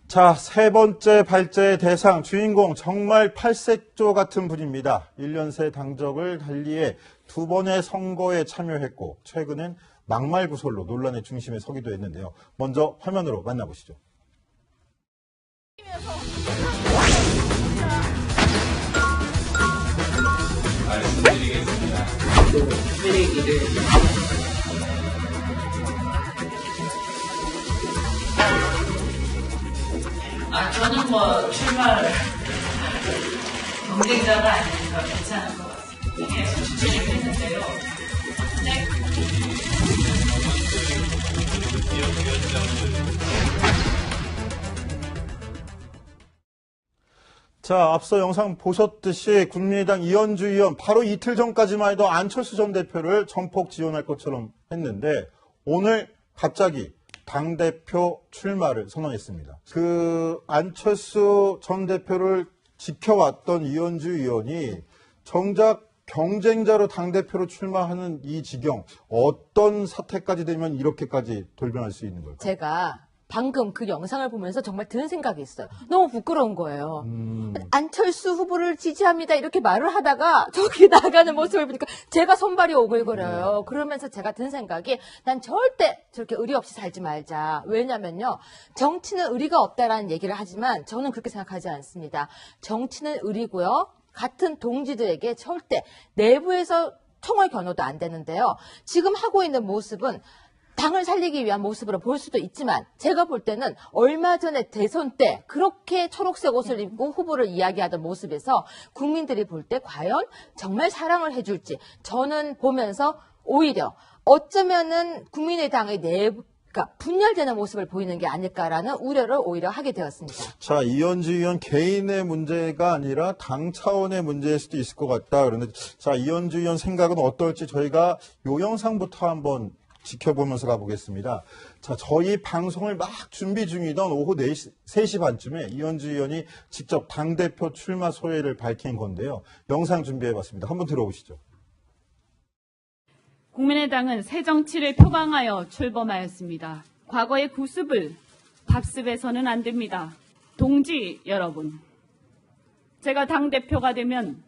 자, 세 번째 발제의 대상, 주인공 정말 팔색조 같은 분입니다. 1년 새 당적을 달리해 두 번의 선거에 참여했고 최근엔 막말 구설로 논란의 중심에 서기도 했는데요. 먼저 화면으로 만나보시죠. 말씀드리겠습니다. 쓰레기를 저는 뭐 출마를 경쟁자가 아니니까 괜찮은 것 같습니다. 계속 추진을 했는데요. 자, 앞서 영상 보셨듯이 국민의당 이현주 의원 바로 이틀 전까지만 해도 안철수 전 대표를 전폭 지원할 것처럼 했는데 오늘 갑자기 당대표 출마를 선언했습니다. 그 안철수 전 대표를 지켜왔던 이현주 의원이 정작 경쟁자로 당대표로 출마하는 이 지경, 어떤 사태까지 되면 이렇게까지 돌변할 수 있는 걸까요? 제가 방금 그 영상을 보면서 정말 드는 생각이 있어요. 너무 부끄러운 거예요. 안철수 후보를 지지합니다 이렇게 말을 하다가 저기 나가는 모습을 보니까 제가 손발이 오글거려요. 그러면서 제가 든 생각이 난 절대 저렇게 의리 없이 살지 말자. 왜냐면요. 정치는 의리가 없다라는 얘기를 하지만 저는 그렇게 생각하지 않습니다. 정치는 의리고요. 같은 동지들에게 절대 내부에서 총을 겨눠도 안 되는데요. 지금 하고 있는 모습은 당을 살리기 위한 모습으로 볼 수도 있지만 제가 볼 때는 얼마 전에 대선 때 그렇게 초록색 옷을 입고 후보를 이야기하던 모습에서 국민들이 볼 때 과연 정말 사랑을 해줄지 저는 보면서 오히려 어쩌면은 국민의당의 내부 그러니까 분열되는 모습을 보이는 게 아닐까라는 우려를 오히려 하게 되었습니다. 자, 이현주 의원 개인의 문제가 아니라 당 차원의 문제일 수도 있을 것 같다. 그런데 자, 이현주 의원 생각은 어떨지 저희가 요 영상부터 한번 지켜보면서 가보겠습니다. 자, 저희 방송을 막 준비 중이던 오후 3시 반쯤에 이현주 의원이 직접 당대표 출마 소회를 밝힌 건데요. 영상 준비해봤습니다. 한번 들어보시죠. 국민의당은 새 정치를 표방하여 출범하였습니다. 과거의 구습을 밥습해서는 안 됩니다. 동지 여러분, 제가 당대표가 되면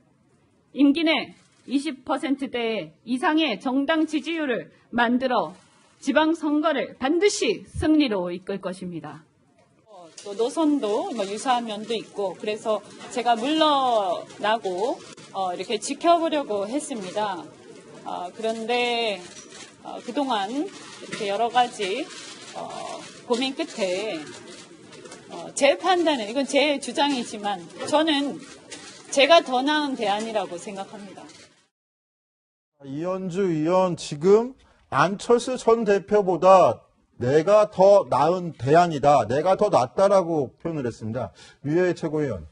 임기 내 20%대 이상의 정당 지지율을 만들어 지방선거를 반드시 승리로 이끌 것입니다. 또 노선도 유사한 면도 있고 그래서 제가 물러나고 이렇게 지켜보려고 했습니다. 그런데 그동안 이렇게 여러 가지 고민 끝에 제 판단은 이건 제 주장이지만 저는 제가 더 나은 대안이라고 생각합니다. 이현주 의원 지금 안철수 전 대표보다 내가 더 나은 대안이다. 내가 더 낫다라고 표현을 했습니다. 유해의 최고위원.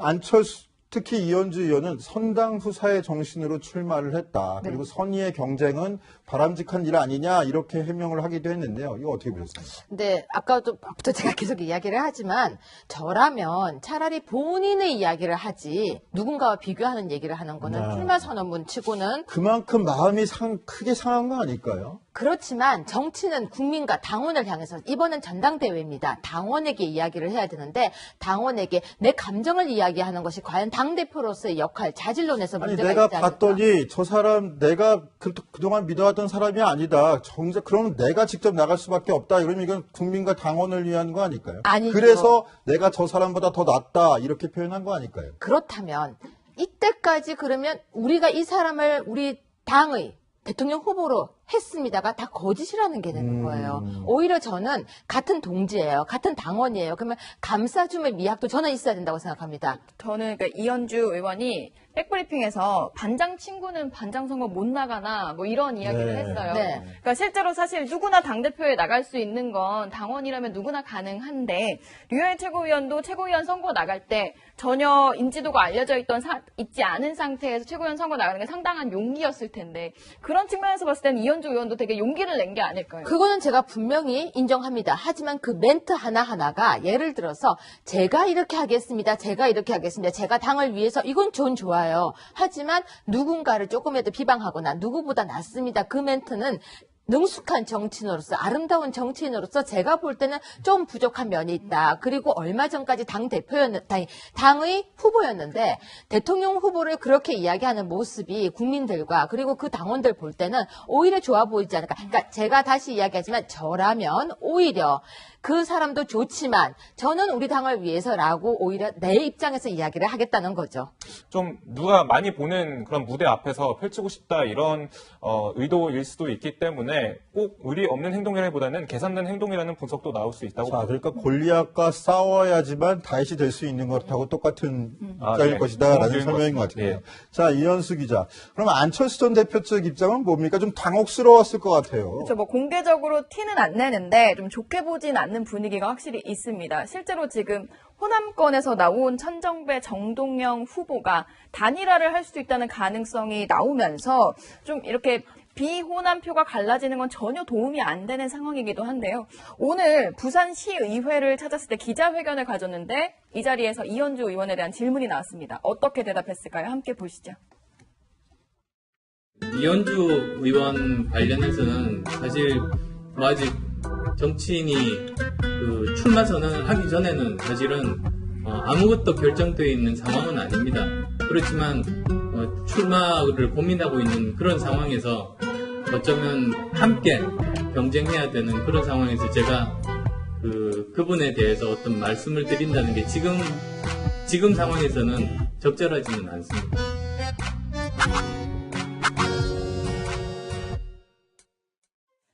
안철수 특히 이현주 의원은 선당 후사의 정신으로 출마를 했다. 그리고 선의의 경쟁은 바람직한 일 아니냐 이렇게 해명을 하기도 했는데요. 이거 어떻게 보셨습니까? 네, 아까부터 제가 계속 이야기를 하지만 저라면 차라리 본인의 이야기를 하지 누군가와 비교하는 얘기를 하는 거는 출마 선언문 치고는 그만큼 마음이 크게 상한 거 아닐까요? 그렇지만 정치는 국민과 당원을 향해서 이번엔 전당대회입니다. 당원에게 이야기를 해야 되는데 당원에게 내 감정을 이야기하는 것이 과연 당대표로서의 역할, 자질론에서 아니 문제가 내가 있지 않을까. 봤더니 저 사람 내가 그동안 믿어왔던 사람이 아니다. 정작 그러면 내가 직접 나갈 수밖에 없다. 이러면 이건 국민과 당원을 위한 거 아닐까요? 아니죠. 그래서 내가 저 사람보다 더 낫다 이렇게 표현한 거 아닐까요? 그렇다면 이때까지 그러면 우리가 이 사람을 우리 당의 대통령 후보로 했습니다가 다 거짓이라는 게 되는 거예요. 오히려 저는 같은 동지예요. 같은 당원이에요. 그러면 감싸줌의 미학도 저는 있어야 된다고 생각합니다. 저는 그러니까 이현주 의원이 백브리핑에서 반장 친구는 반장 선거 못 나가나 뭐 이런 이야기를 했어요. 네. 그러니까 실제로 사실 누구나 당대표에 나갈 수 있는 건 당원이라면 누구나 가능한데 류현 최고위원도 최고위원 선거 나갈 때 전혀 인지도가 알려져 있지 않은 상태에서 최고위원 선거 나가는 게 상당한 용기였을 텐데 그런 측면에서 봤을 때는 이현주 의원도 되게 용기를 낸 게 아닐까요? 그거는 제가 분명히 인정합니다. 하지만 그 멘트 하나하나가 예를 들어서 제가 이렇게 하겠습니다. 제가 이렇게 하겠습니다. 제가 당을 위해서 이건 전 좋아요. 하지만 누군가를 조금이라도 비방하거나 누구보다 낫습니다. 그 멘트는 능숙한 정치인으로서 아름다운 정치인으로서 제가 볼 때는 좀 부족한 면이 있다. 그리고 얼마 전까지 당의 후보였는데 대통령 후보를 그렇게 이야기하는 모습이 국민들과 그리고 그 당원들 볼 때는 오히려 좋아 보이지 않을까. 그러니까 제가 다시 이야기하지만 저라면 오히려 그 사람도 좋지만 저는 우리 당을 위해서라고 오히려 내 입장에서 이야기를 하겠다는 거죠. 좀 누가 많이 보는 그런 무대 앞에서 펼치고 싶다 이런 의도일 수도 있기 때문에 꼭 의리 없는 행동이라기보다는 계산된 행동이라는 분석도 나올 수 있다고 자, 그러니까 골리앗과 싸워야지만 다윗이 될 수 있는 것하고 똑같은 입장일 네. 것이다라는 설명인 것 같아요. 네. 자, 이현수 기자. 그럼 안철수 전 대표 측 입장은 뭡니까? 좀 당혹스러웠을 것 같아요. 그렇죠. 뭐 공개적으로 티는 안 내는데 좀 좋게 보진 않는 분위기가 확실히 있습니다. 실제로 지금 호남권에서 나온 천정배, 정동영 후보가 단일화를 할 수 있다는 가능성이 나오면서 좀 이렇게 비호남표가 갈라지는 건 전혀 도움이 안 되는 상황이기도 한데요. 오늘 부산시의회를 찾았을 때 기자회견을 가졌는데 이 자리에서 이현주 의원에 대한 질문이 나왔습니다. 어떻게 대답했을까요? 함께 보시죠. 이현주 의원 관련해서는 사실 뭐 아직 정치인이 그 출마 선언을 하기 전에는 사실은 아무것도 결정되어 있는 상황은 아닙니다. 그렇지만 출마를 고민하고 있는 그런 상황에서 어쩌면 함께 경쟁해야 되는 그런 상황에서 제가 그분에 대해서 어떤 말씀을 드린다는 게 지금 상황에서는 적절하지는 않습니다.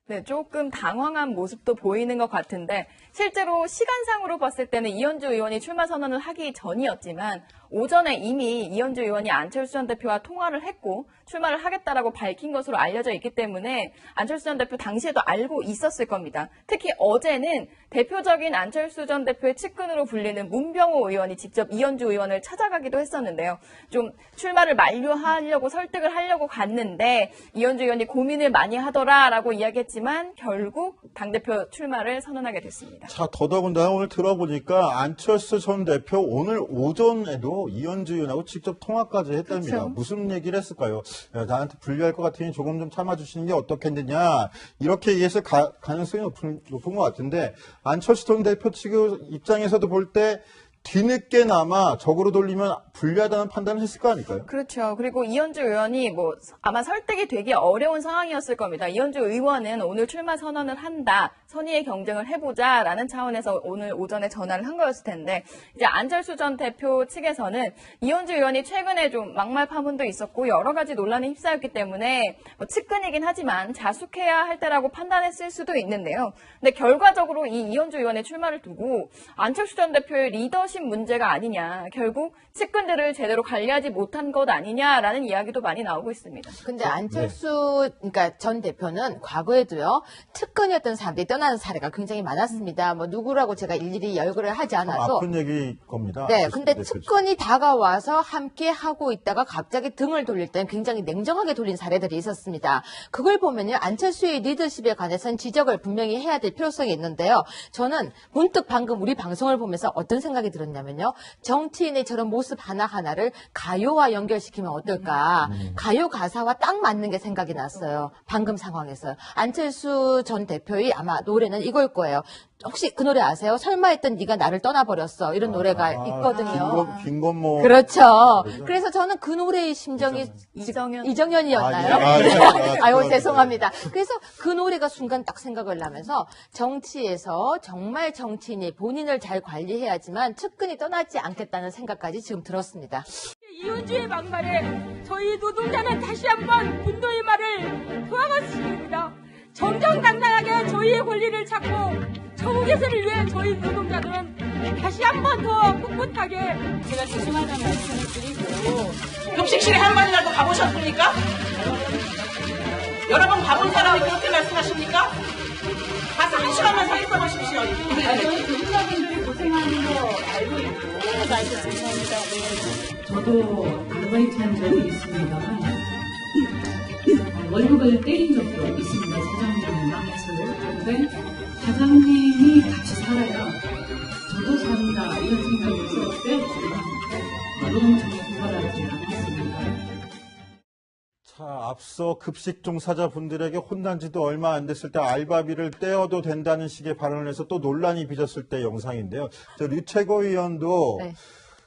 네, 조금 당황한 모습도 보이는 것 같은데 실제로 시간상으로 봤을 때는 이현주 의원이 출마 선언을 하기 전이었지만 오전에 이미 이현주 의원이 안철수 전 대표와 통화를 했고 출마를 하겠다라고 밝힌 것으로 알려져 있기 때문에 안철수 전 대표 당시에도 알고 있었을 겁니다. 특히 어제는 대표적인 안철수 전 대표의 측근으로 불리는 문병호 의원이 직접 이현주 의원을 찾아가기도 했었는데요. 좀 출마를 만류하려고 설득을 하려고 갔는데 이현주 의원이 고민을 많이 하더라라고 이야기했지만 결국 당대표 출마를 선언하게 됐습니다. 자, 더더군다나 오늘 들어보니까 안철수 전 대표 오늘 오전에도 이현주 의원하고 직접 통화까지 했답니다. 그렇죠. 무슨 얘기를 했을까요? 야, 나한테 불리할 것 같으니 조금 좀 참아주시는 게 어떻겠느냐. 이렇게 얘기했을 가능성이 높은 것 같은데 안철수 전 대표 측 입장에서도 볼 때 뒤늦게나마 적으로 돌리면 불리하다는 판단을 했을 거 아닐까요? 그렇죠. 그리고 이현주 의원이 뭐 아마 설득이 되기 어려운 상황이었을 겁니다. 이현주 의원은 오늘 출마 선언을 한다. 선의의 경쟁을 해보자라는 차원에서 오늘 오전에 전화를 한 거였을 텐데 이제 안철수 전 대표 측에서는 이현주 의원이 최근에 좀 막말 파문도 있었고 여러 가지 논란에 휩싸였기 때문에 뭐 측근이긴 하지만 자숙해야 할 때라고 판단했을 수도 있는데요. 근데 결과적으로 이 이현주 의원의 출마를 두고 안철수 전 대표의 리더십 문제가 아니냐. 결국 측근들을 제대로 관리하지 못한 것 아니냐라는 이야기도 많이 나오고 있습니다. 근데 안철수 그러니까 전 대표는 과거에도요. 측근이었던 사람들이 떠나는 사례가 굉장히 많았습니다. 뭐 누구라고 제가 일일이 열거를 하지 않아도 아픈 얘기일 겁니다. 네, 안철수 근데 대표 측. 측근이 다가와서 함께 하고 있다가 갑자기 등을 돌릴 때는 굉장히 냉정하게 돌린 사례들이 있었습니다. 그걸 보면요. 안철수의 리더십에 관해서는 지적을 분명히 해야 될 필요성이 있는데요. 저는 문득 방금 우리 방송을 보면서 어떤 생각이 들었냐면요. 정치인의 저런 모습 하나하나를 가요와 연결시키면 어떨까. 가요 가사와 딱 맞는 게 생각이 났어요. 방금 상황에서. 안철수 전 대표의 아마 노래는 이걸 거예요. 혹시 그 노래 아세요? 설마 했던 네가 나를 떠나버렸어. 이런 노래가 있거든요. 김건모. 그렇죠. 그래서 저는 그 노래의 심정이 이정현이었나요? 아유, 죄송합니다. 그래서 그 노래가 순간 딱 생각을 나면서 정치에서 정말 정치인이 본인을 잘 관리해야지만 측근이 떠나지 않겠다는 생각까지 지금 들었습니다. 이현주의 막말에 저희 노동자는 다시 한번 분노의 말을 표하겠습니다. 정정당당하게 저희의 권리를 찾고 처우 개선을 위해 저희 노동자들은 다시 한번 더 꿋꿋하게 제가 죄송하다는 말씀을 드리고 급식실에 한 번이라도 가보셨습니까? 여러 번 가본 사람이 그렇게 말씀하십니까? 가서 한 시간만 서 있어 보십시오. 저희 노동자분들이 고생하는 거 알고 있고 말씀 죄송합니다. 저도 아르바이트 한 적이 있습니다만 월급을 때린 적도 있습니다. 사장님 만나서. 그런데 사장님이 같이 살아야 저도 산다 이런 생각에서 때렸지만 노동청에 고발하지 않았습니다. 자, 앞서 급식 종사자분들에게 혼난 지도 얼마 안 됐을 때 알바비를 떼어도 된다는 식의 발언을 해서 또 논란이 빚었을 때 영상인데요. 류 최고위원도 네.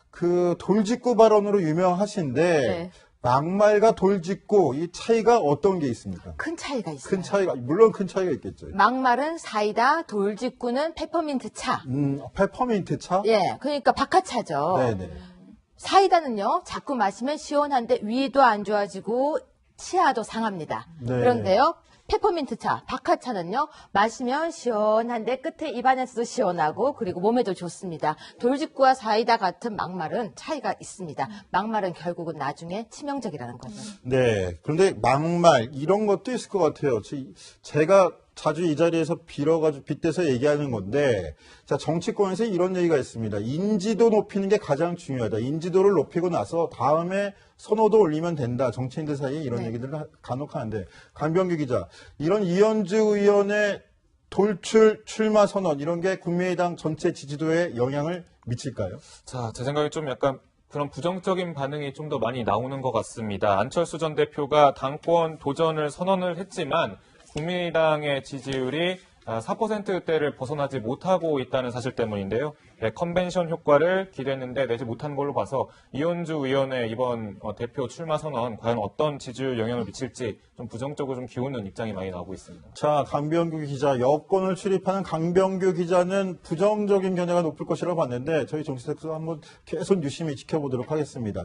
그 돌직구 발언으로 유명하신데 네. 막말과 돌직구 이 차이가 어떤 게 있습니까? 큰 차이가 있어요. 큰 차이가 물론 큰 차이가 있겠죠. 막말은 사이다, 돌직구는 페퍼민트 차. 페퍼민트 차? 예, 그러니까 박하차죠. 네네. 사이다는요, 자꾸 마시면 시원한데 위도 안 좋아지고 치아도 상합니다. 네. 그런데요, 페퍼민트 차, 박하차는요, 마시면 시원한데 끝에 입안에서도 시원하고 그리고 몸에도 좋습니다. 돌직구와 사이다 같은 막말은 차이가 있습니다. 막말은 결국은 나중에 치명적이라는 거죠. 네. 그런데 막말 이런 것도 있을 것 같아요. 제가 자주 이 자리에서 빗대서 얘기하는 건데, 자, 정치권에서 이런 얘기가 있습니다. 인지도 높이는 게 가장 중요하다. 인지도를 높이고 나서 다음에 선호도 올리면 된다. 정치인들 사이에 이런 네. 얘기들을 간혹 하는데, 강병규 기자, 이런 이현주 의원의 돌출 출마 선언 이런 게 국민의당 전체 지지도에 영향을 미칠까요? 자, 제 생각에 좀 약간 그런 부정적인 반응이 좀 더 많이 나오는 것 같습니다. 안철수 전 대표가 당권 도전을 선언을 했지만 국민의당의 지지율이 4%대를 벗어나지 못하고 있다는 사실 때문인데요. 네, 컨벤션 효과를 기대했는데 내지 못한 걸로 봐서 이현주 의원의 이번 대표 출마 선언 과연 어떤 지지율 영향을 미칠지 좀 부정적으로 좀 기우는 입장이 많이 나오고 있습니다. 자, 강병규 기자, 여권을 출입하는 강병규 기자는 부정적인 견해가 높을 것이라고 봤는데 저희 정치색소 한번 계속 유심히 지켜보도록 하겠습니다.